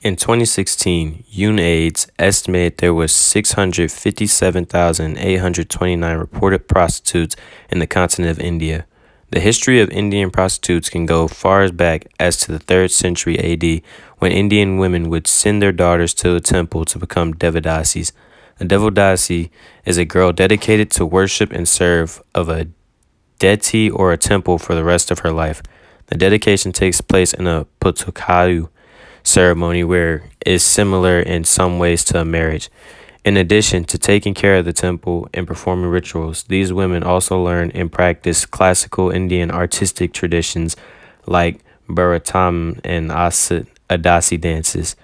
In 2016, UNAIDS estimated there was 657,829 reported prostitutes in the continent of India. The history of Indian prostitutes can go far as back as to the 3rd century AD, when Indian women would send their daughters to a temple to become devadasis. A devadasi is a girl dedicated to worship and serve of a deity or a temple for the rest of her life. The dedication takes place in a putukadu ceremony where is similar in some ways to a marriage. In addition to taking care of the temple and performing rituals, these women also learn and practice classical Indian artistic traditions like Bharatam and Adasi dances.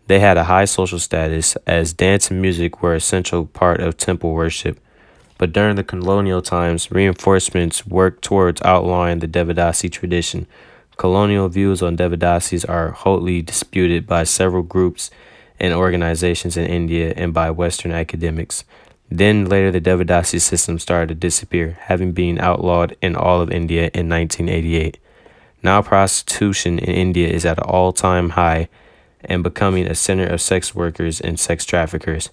They had a high social status as dance and music were an essential part of temple worship. But during the colonial times, reinforcements worked towards outlawing the Devadasi tradition. Colonial views on Devadasis are hotly disputed by several groups and organizations in India and by Western academics. Then later the Devadasi system started to disappear, having been outlawed in all of India in 1988. Now prostitution in India is at an all-time high and becoming a center of sex workers and sex traffickers.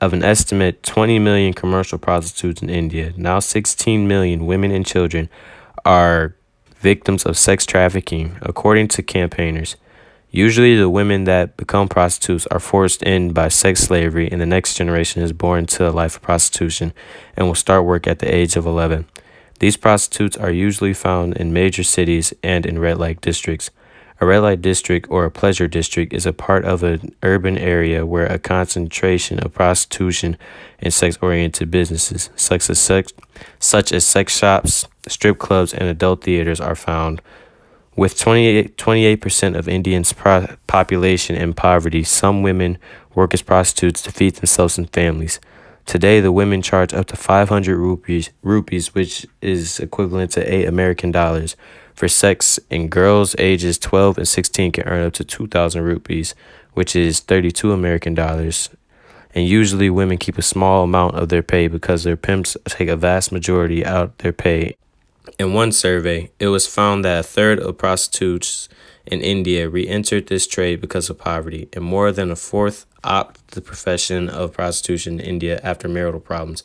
Of an estimate 20 million commercial prostitutes in India, now 16 million women and children are victims of sex trafficking, according to campaigners. Usually, the women that become prostitutes are forced in by sex slavery, and the next generation is born to a life of prostitution and will start work at the age of 11. These prostitutes are usually found in major cities and in red light districts. A red light district or a pleasure district is a part of an urban area where a concentration of prostitution and sex-oriented businesses, such as sex shops, strip clubs, and adult theaters, are found. With 28% of Indians' population in poverty, some women work as prostitutes to feed themselves and families. Today, the women charge up to 500 rupees, which is equivalent to $8 American, for sex, and girls ages 12 and 16 can earn up to 2,000 rupees, which is $32 American. And usually women keep a small amount of their pay because their pimps take a vast majority out their pay. In one survey, it was found that a third of prostitutes in India re-entered this trade because of poverty, and more than a fourth opt the profession of prostitution in India after marital problems.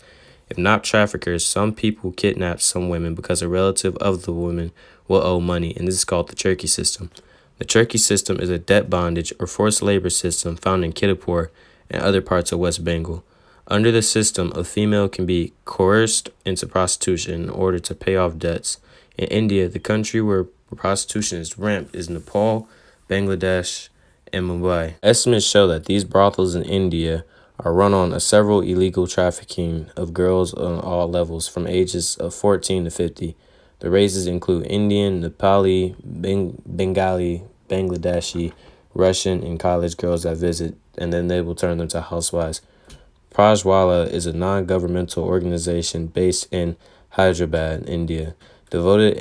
If not traffickers, some people kidnap some women because a relative of the woman will owe money, and this is called the Turkey system. The Turkey system is a debt bondage or forced labor system found in Kittapur and other parts of West Bengal. Under the system, a female can be coerced into prostitution in order to pay off debts. In India, the country where prostitution is rampant is Nepal, Bangladesh, and Mumbai. Estimates show that these brothels in India are run on a several illegal trafficking of girls on all levels from ages of 14 to 50. The races include Indian, Nepali, Bengali, Bangladeshi, Russian, and college girls that visit, and then they will turn them to housewives. Prajwala is a non-governmental organization based in Hyderabad, India, devoted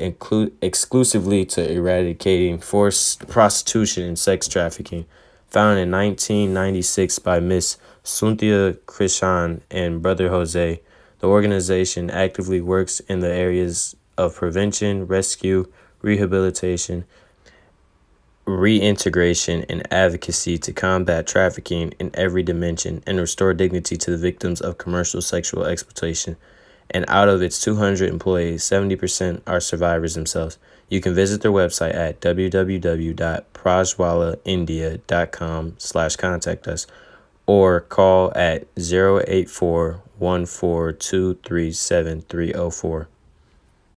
exclusively to eradicating forced prostitution and sex trafficking. Founded in 1996 by Miss Sunthia Krishan and Brother Jose, the organization actively works in the areas of prevention, rescue, rehabilitation, reintegration, and advocacy to combat trafficking in every dimension and restore dignity to the victims of commercial sexual exploitation. And out of its 200 employees, 70% are survivors themselves. You can visit their website at www.prajwalaindia.com/contact us or call at 084-14237-304.